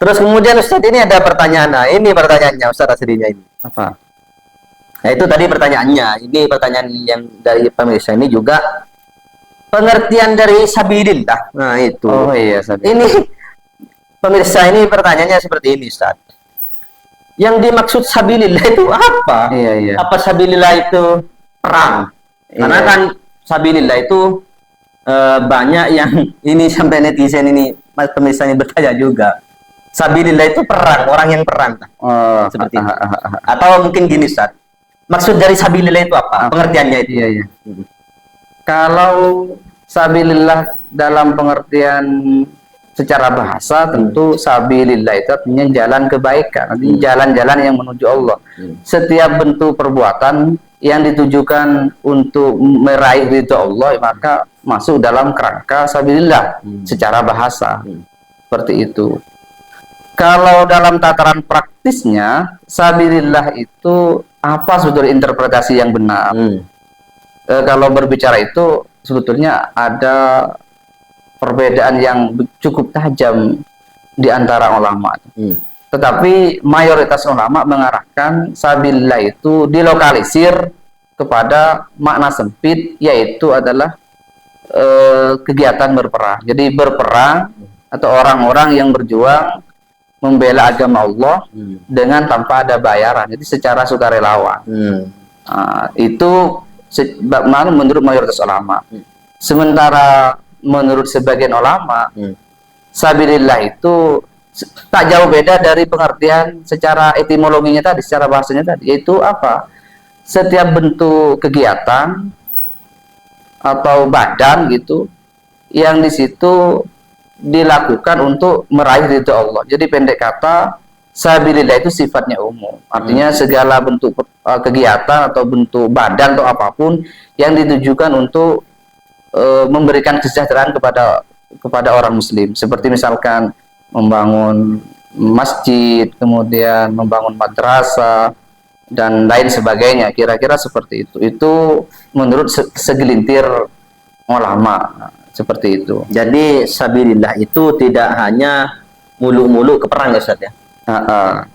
Terus kemudian Ustadz ini ada pertanyaan. Nah, ini pertanyaannya Ustadz aslinya ini. Apa? Nah, itu tadi pertanyaannya. Ini pertanyaan yang dari pemirsa ini juga pengertian dari sabilillah. Nah, itu. Oh iya, Ini pemirsa ini pertanyaannya seperti ini, Ustaz. Yang dimaksud sabilillah itu apa? Iya, iya. Apa sabilillah itu perang? Karena Iya. kan sabilillah itu banyak yang ini sampai netizen ini pemirsa ini bertanya juga. Sabilillah itu perang, orang yang perang. Oh, Seperti itu. Atau mungkin gini, Ustaz. Maksud dari sabilillah itu apa? Pengertiannya itu. Iya, iya. Kalau sabilillah dalam pengertian secara bahasa, tentu sabilillah itu artinya jalan kebaikan, artinya jalan-jalan yang menuju Allah. Setiap bentuk perbuatan yang ditujukan untuk meraih ridho Allah, maka masuk dalam kerangka sabilillah secara bahasa. Seperti itu. Kalau dalam tataran praktisnya, sabilillah itu apa sebetulnya interpretasi yang benar? Kalau berbicara itu sebetulnya ada perbedaan yang cukup tajam di antara ulama. Tetapi mayoritas ulama mengarahkan sabilillah itu dilokalisir kepada makna sempit, yaitu adalah kegiatan berperang. Jadi berperang atau orang-orang yang berjuang membela agama Allah dengan tanpa ada bayaran, jadi secara sukarelawan. Itu menurut mayoritas ulama. Sementara menurut sebagian ulama, sabilillah itu tak jauh beda dari pengertian secara etimologinya tadi, secara bahasanya tadi, yaitu apa? Setiap bentuk kegiatan atau badan gitu yang di situ dilakukan untuk meraih ridho Allah. Jadi pendek kata, sabilillah itu sifatnya umum. Artinya segala bentuk kegiatan atau bentuk badan atau apapun yang ditujukan untuk memberikan kesejahteraan kepada orang muslim. Seperti misalkan membangun masjid, kemudian membangun madrasah dan lain sebagainya. Kira-kira seperti itu. Itu menurut segelintir ulama. Seperti itu. Jadi sabilillah itu tidak hanya mulu-mulu ke perang ya Ustaz ya.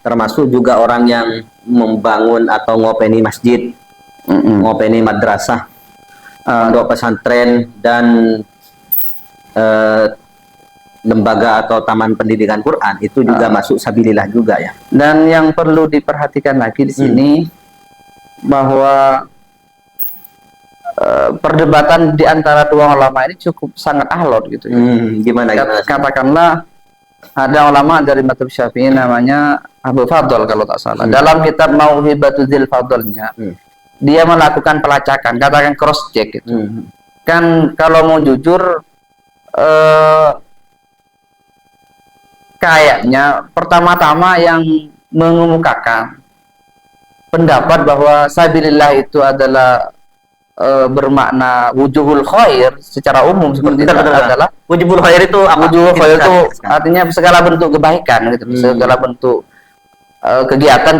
Termasuk juga orang yang membangun atau ngopeni masjid, ngopeni madrasah, pondok pesantren dan lembaga atau taman pendidikan Quran itu juga masuk sabilillah juga ya. Dan yang perlu diperhatikan lagi di sini bahwa perdebatan di antara dua ulama ini cukup sangat alot gitu. Gimana? Katakanlah ada ulama dari mazhab Syafi'i namanya Abu Fadl kalau tak salah. Dalam kitab Mauhibatul Dzil Fadlnya, dia melakukan pelacakan, katakan cross check gitu. Kan kalau mau jujur kayaknya pertama-tama yang mengemukakan pendapat bahwa sabilillah itu adalah bermakna wujuhul khair secara umum seperti itu adalah wujuhul khair itu apa? Wujuhul khair itu artinya segala bentuk kebaikan gitu. Segala bentuk kegiatan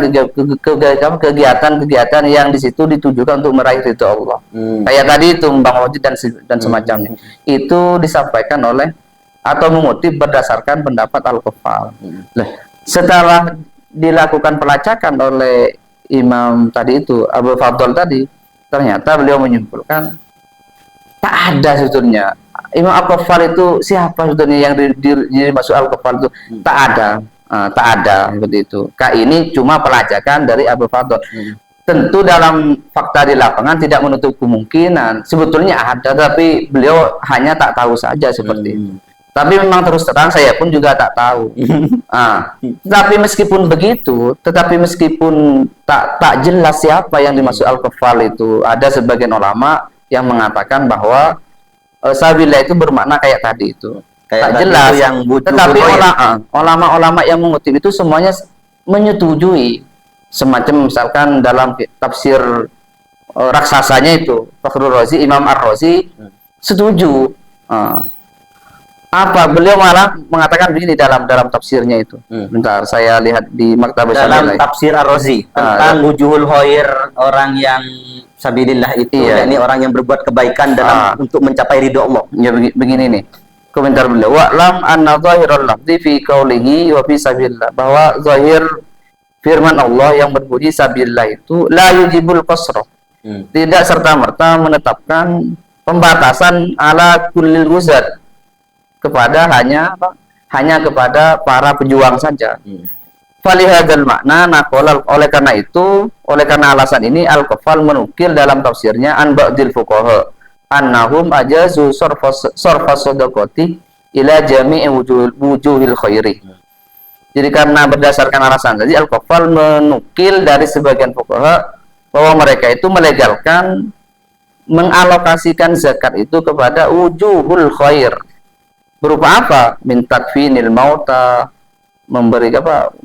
yang di situ ditujukan untuk meraih ridho Allah. Kayak tadi itu membangun masjid dan semacamnya. Itu disampaikan oleh atau mengutip berdasarkan pendapat Al-Qaffal. Setelah dilakukan pelacakan oleh imam tadi itu Abu Fadl tadi, ternyata beliau menyimpulkan tak ada sebetulnya. Imam Al-Qaffal itu siapa sebetulnya yang dimaksud Al-Qaffal itu? Tak ada. Tak ada seperti itu. Ini cuma pelacakan dari Abu Fadl. Tentu dalam fakta di lapangan tidak menutup kemungkinan sebetulnya ada, tapi beliau hanya tak tahu saja seperti itu. Tapi memang terus terang saya pun juga tak tahu. Tapi meskipun begitu, meskipun tak jelas siapa yang dimaksud Al-Qaffal itu, ada sebagian ulama yang mengatakan bahwa sabilillah itu bermakna kayak tadi itu. Tak jelas yang tetapi ulama-ulama yang mengutip itu semuanya menyetujui. Semacam misalkan dalam tafsir raksasanya itu Fakhrul Razi, Imam Ar-Razi setuju. Beliau malah mengatakan begini dalam tafsirnya itu. Bentar, saya lihat di Maktabah dalam tafsir Ar-Razi tentang wujuhul khair, orang yang sabilillah itu, yakni orang yang berbuat kebaikan dalam untuk mencapai ridho Allah. Ya begini nih. komentar beliau, wa'lam anna zahiral lafzi fi qawlihi wa fi sabilillah, bahwa zahir firman Allah yang berbunyi sabilillah itu la yujibul qasra, tidak serta-merta menetapkan pembatasan ala kullil wuzat, kepada hanya kepada para pejuang saja. Falihadzal makna naqala, oleh karena alasan ini Al-Qaffal menukil dalam tafsirnya an ba'dil fuqaha annahum ajazu sarfas sadaqati ila jami'i wujuhil khairi. Jadi karena berdasarkan alasan tadi, Al-Qaffal menukil dari sebagian fuqaha bahwa mereka itu melegalkan mengalokasikan zakat itu kepada wujuhul khair. Berupa apa? Min takfinil mauta, memberi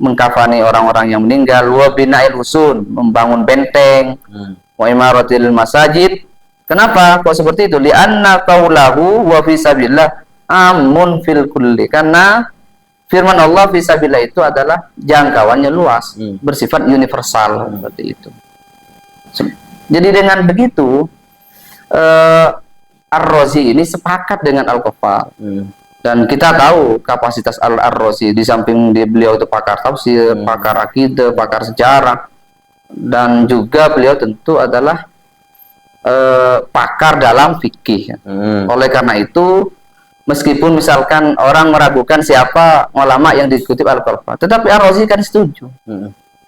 mengkafani orang-orang yang meninggal, wa bina'il husun, membangun benteng, wa imaratil masajid. Kenapa kok seperti itu? Li'anna qaulahu wa fi sabilillah amun fil kulli, karena firman Allah fi sabilillah itu adalah jangkauannya luas, bersifat universal, seperti itu. Jadi dengan begitu Ar-Razi ini sepakat dengan Al-Qaffal. Dan kita tahu kapasitas Ar-Razi, di samping beliau itu pakar tafsir, pakar akidah, pakar sejarah, dan juga beliau tentu adalah pakar dalam fikih. Oleh karena itu, meskipun misalkan orang meragukan siapa ulama yang dikutip Al-Qaffal, tetapi Ar-Razi kan setuju.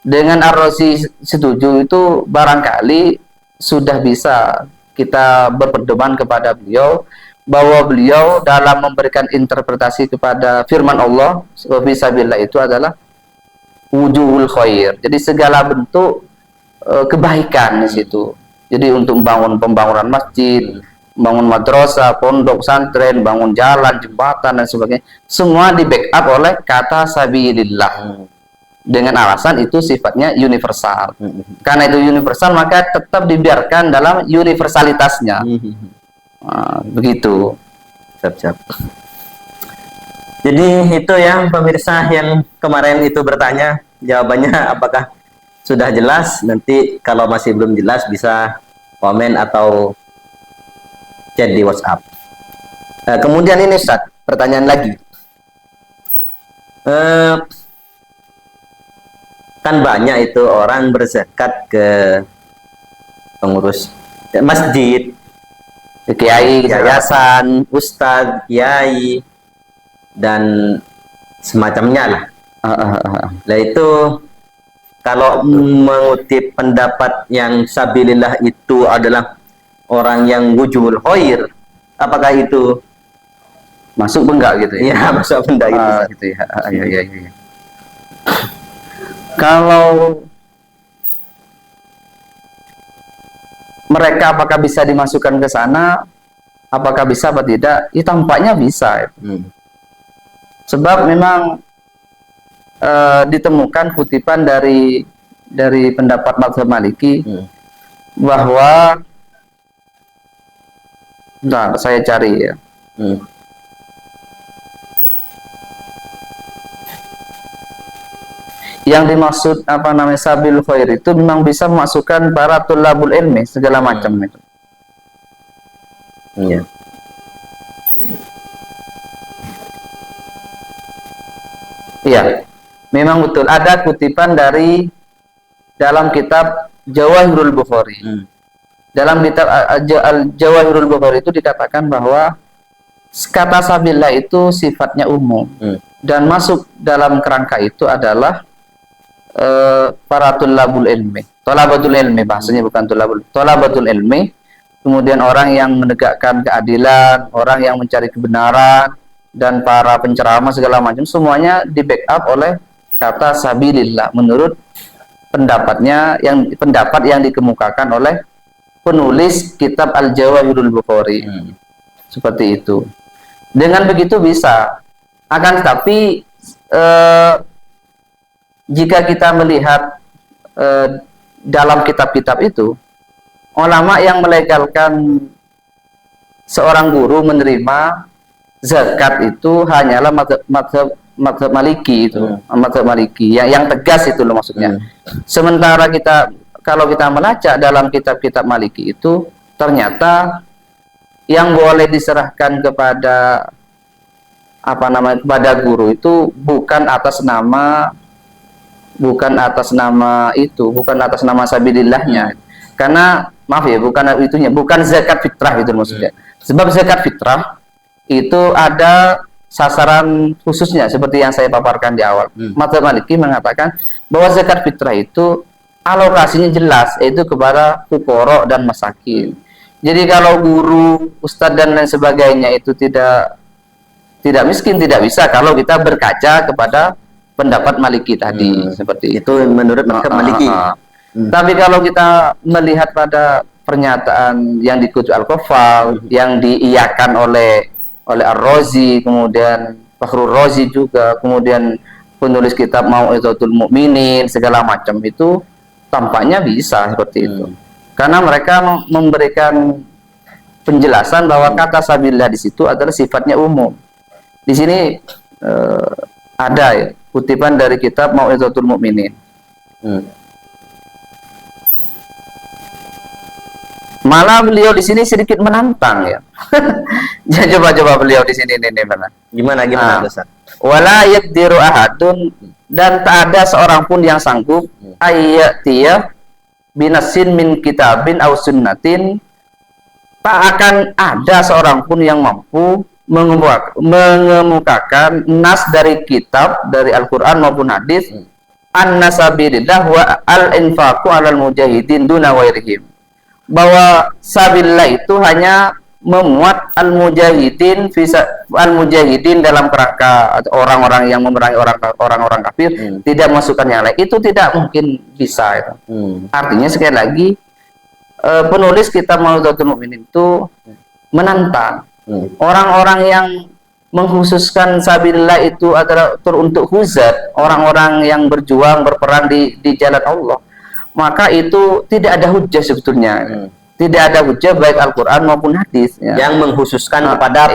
Dengan Ar-Razi setuju itu barangkali sudah bisa kita berpedoman kepada beliau, bahwa beliau dalam memberikan interpretasi kepada firman Allah fisabilillah itu adalah wujuhul khair. Jadi segala bentuk kebaikan di situ. Jadi untuk pembangunan masjid, bangun madrasah, pondok pesantren, bangun jalan, jembatan dan sebagainya, semua di backup oleh kata sabilillah. Dengan alasan itu sifatnya universal. Karena itu universal, maka tetap dibiarkan dalam universalitasnya. Begitu. Siap. Jadi itu ya pemirsa yang kemarin itu bertanya, jawabannya apakah sudah jelas? Nanti kalau masih belum jelas bisa komen atau chat di WhatsApp. Kemudian ini Ustaz, pertanyaan lagi. Kan banyak itu orang berzakat ke pengurus masjid, kiai, yayasan, ustadz, kiai, dan semacamnya lah. Nah itu kalau mengutip pendapat yang sabilillah itu adalah orang yang wujuhul khair, apakah itu Masuk enggak gitu ya? ya masuk benda gitu? Gitu ya. Ya. Kalau mereka apakah bisa dimasukkan ke sana, apakah bisa atau tidak? Ya tampaknya bisa. Sebab memang ditemukan kutipan dari pendapat mazhab Maliki bahwa, nah saya cari ya. Yang dimaksud sabil khair itu memang bisa memasukkan para tulabul ilmi segala macam itu. Iya. Iya, memang betul. Ada kutipan dari dalam kitab Jawahirul Bukhari. Dalam kitab Jawahirul Bukhari itu dikatakan bahwa kata sabilillah itu sifatnya umum dan masuk dalam kerangka itu adalah para tulabatul ilmi bahasanya, bukan tulabatul ilmi, kemudian orang yang menegakkan keadilan, orang yang mencari kebenaran, dan para penceramah segala macam, semuanya di backup oleh kata sabilillah menurut pendapat yang dikemukakan oleh penulis kitab Al-Jawahirul Bukhari. Seperti itu. Dengan begitu bisa. Akan tetapi jika kita melihat dalam kitab-kitab itu, ulama yang melegalkan seorang guru menerima zakat itu hanyalah mazhab Maliki itu, mazhab Maliki yang tegas itu loh maksudnya. Sementara kalau kita melacak dalam kitab-kitab Maliki itu, ternyata yang boleh diserahkan kepada apa namanya kepada guru itu bukan atas nama bukan atas nama sabilillahnya. Karena maaf ya, bukan zakat fitrah itu maksudnya. Sebab zakat fitrah itu ada sasaran khususnya seperti yang saya paparkan di awal. Mazhab Maliki mengatakan bahwa zakat fitrah itu alokasinya jelas, yaitu kepada fuqara dan masakin. Jadi kalau guru, ustadz dan lain sebagainya itu tidak miskin, tidak bisa kalau kita berkaca kepada pendapat Maliki tadi seperti itu menurut mazhab Maliki. Tapi kalau kita melihat pada pernyataan yang dikutip Al-Qafal, yang diiyakan oleh Ar-Razi, kemudian Fakhrul Razi juga, kemudian penulis kitab Mau'izatul Mukminin, segala macam itu tampaknya bisa seperti itu. Karena mereka memberikan penjelasan bahwa kata sabilillah di situ adalah sifatnya umum. Di sini ada ya, kutipan dari kitab Mau'izatul Mukminin. Malah beliau di sini sedikit menantang ya. Coba beliau di sini ini mana? Gimana Ustaz? Wala yaqdiru ahadun, dan tak ada seorang pun yang sanggup ayatiya binasin min kitabin aw sunnatin, tak akan ada seorang pun yang mampu mengemukakan nas dari kitab, dari Al-Qur'an maupun hadis, an-nasabilillah wa al-infaqu alal mujahidin duna wairihim, bahwa sabilillah itu hanya memuat al-mujahidin dalam kerangka orang-orang yang memerangi orang-orang kafir, tidak masukkan yang lain. Itu tidak mungkin bisa itu. Artinya sekali lagi penulis kitab Mau'izatul Mukminin itu menantang orang-orang yang mengkhususkan sabilillah itu adalah untuk huzat, orang-orang yang berjuang berperang di jalan Allah. Maka itu tidak ada hujah sebetulnya. Tidak ada hujah baik Al-Quran maupun hadis ya, yang mengkhususkan kepada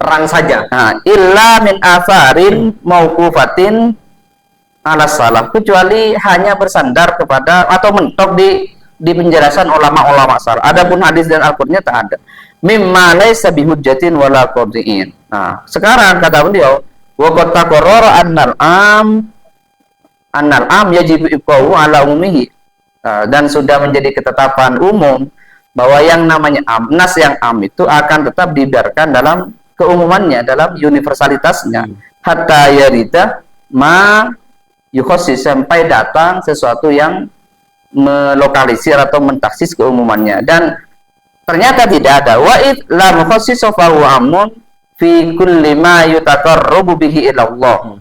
perang saja. Illa min asarin mauqufatin ala salaf, kecuali hanya bersandar kepada atau mentok di penjelasan ulama-ulama salaf. Adapun hadis dan Al-Qur'annya tak ada. Mimma laysa bihujjatin wala qadhi'in. Nah, sekarang kata beliau, wa qad taqarrara annal am yajibu ibqa'u ala umumihi. Dan sudah menjadi ketetapan umum bahwa yang namanya nas yang am itu akan tetap dibiarkan dalam keumumannya, dalam universalitasnya, hatta yarida ma yukhassis, sampai datang sesuatu yang melokalisir atau mentaksis keumumannya. Dan ternyata tidak ada wa id la mukhassisu fa huwa amun fi kulli ma yutaqarrabu bihi ila Allah.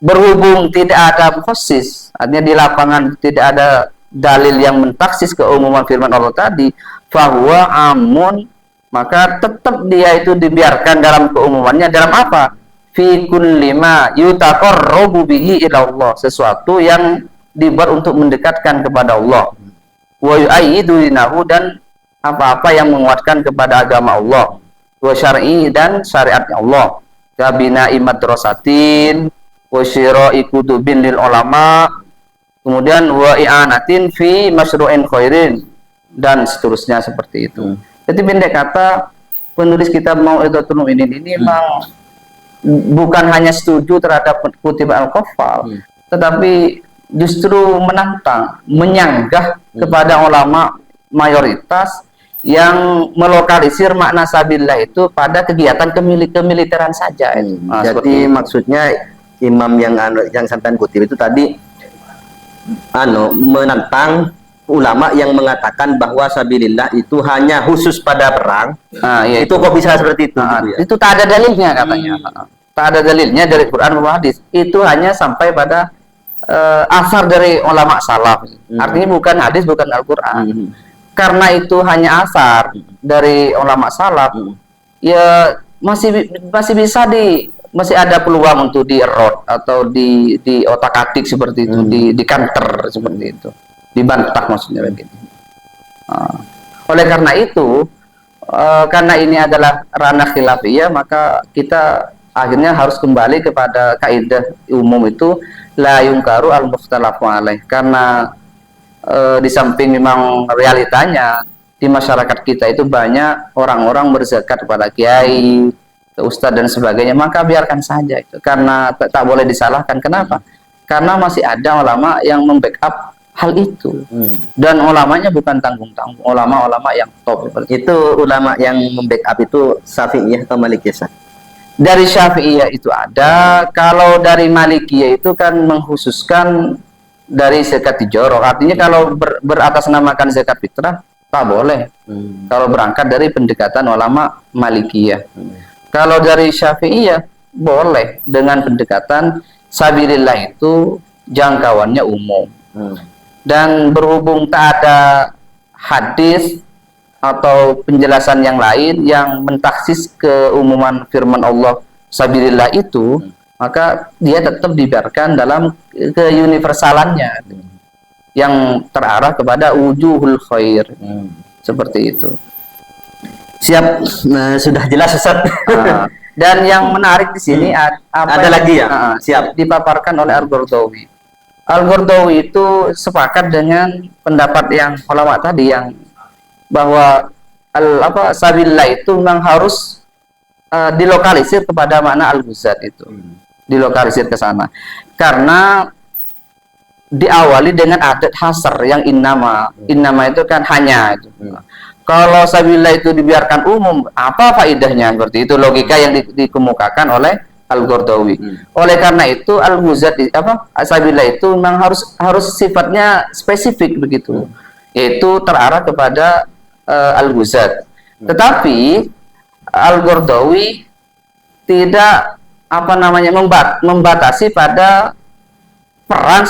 Berhubung tidak ada mukhassis, artinya di lapangan tidak ada dalil yang mentaksis keumuman firman Allah tadi, fahuwa amun, maka tetap dia itu dibiarkan dalam keumumannya. Dalam apa? Fi kulli ma yutaqarrabu bihi ila Allah, sesuatu yang dibuat untuk mendekatkan kepada Allah, wa yu'ayyidu dinahu, dan apa-apa yang menguatkan kepada agama Allah, wa syar'i, dan syariatnya Allah, kabina'i madrasatin wa syira'i kutubin lil ulama, kemudian wa i'anatin fi masyru'in khairin, dan seterusnya seperti itu. Jadi pendek kata, penulis kitab Mau'izatul Mukminin ini memang bukan hanya setuju terhadap kutipan Al-Qafal, tetapi justru menantang, menyanggah kepada ulama mayoritas yang melokalisir makna sabilillah itu pada kegiatan kemiliteran saja. Jadi maksudnya imam yang sampean kutip itu tadi menantang ulama yang mengatakan bahwa sabilillah itu hanya khusus pada perang. Itu kok bisa seperti itu? Itu tak ada dalilnya katanya. Tak ada dalilnya dari Quran maupun hadis. Itu hanya sampai pada asar dari ulama salaf. Artinya bukan hadis, bukan Al-Quran. Karena itu hanya asar dari ulama salaf, ya masih bisa masih ada peluang untuk di-erot atau di otak-atik seperti itu, di counter seperti itu, dibantah maksudnya begitu. Oleh karena itu, karena ini adalah ranah khilafiyah, maka kita akhirnya harus kembali kepada kaidah umum itu, la yungkaru al-mukhtalafu alaih. Karena di samping memang realitanya di masyarakat kita itu banyak orang-orang berzakat kepada kiai, ke ustadz dan sebagainya, maka biarkan saja itu, karena tak boleh disalahkan. Kenapa? Karena masih ada ulama yang membackup hal itu, dan ulamanya bukan tanggung-tanggung, ulama-ulama yang top. Itu ulama yang membackup itu Syafi'iyah atau Malikiyah? Dari Syafi'iyah itu ada, kalau dari Malikiyah itu kan mengkhususkan dari zakat jorok, artinya kalau beratasnamakan zakat fitrah tak boleh. Kalau berangkat dari pendekatan ulama Malikiyah. Kalau dari Syafi'iyah boleh dengan pendekatan sabilillah itu jangkauannya umum. Dan berhubung tak ada hadis atau penjelasan yang lain yang mentaksis keumuman firman Allah sabilillah itu, maka dia tetap dibiarkan dalam keuniversalannya yang terarah kepada wujuhul khair. Seperti itu. Siap. Nah, sudah jelas Ustaz. Dan yang menarik di sini ada lagi ya? Siap. Dipaparkan oleh Al-Qaradawi. Al-Qaradawi itu sepakat dengan pendapat yang ulama tadi, yang bahwa sabilillah itu memang harus dilokalisir kepada makna al-ghuzat itu. Dilokalisir ke sana. Karena diawali dengan adat hasr yang innama itu kan hanya itu. Kalau sabilillah itu dibiarkan umum, apa faedahnya? Seperti itu logika yang dikemukakan oleh Al-Qaradawi. Oleh karena itu al-ghuzat sabilillah itu memang harus sifatnya spesifik begitu. Yaitu terarah kepada al-ghuzat. Tetapi Al-Qaradawi tidak membatasi pada perang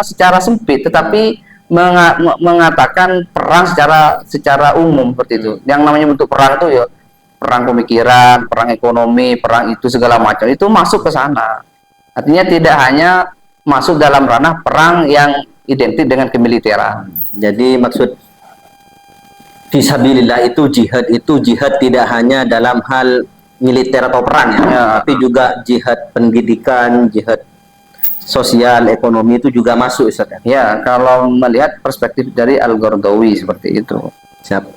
secara sempit, tetapi mengatakan perang secara umum seperti itu. Yang namanya bentuk perang itu ya perang pemikiran, perang ekonomi, perang itu segala macam itu masuk ke sana. Artinya tidak hanya masuk dalam ranah perang yang identik dengan kemiliteran. Jadi maksud fisabilillah itu jihad tidak hanya dalam hal militer atau perang ya, tapi juga jihad pendidikan, jihad sosial, ekonomi itu juga masuk Ustaz. Ya, kalau melihat perspektif dari Al-Qaradawi seperti itu. Siap.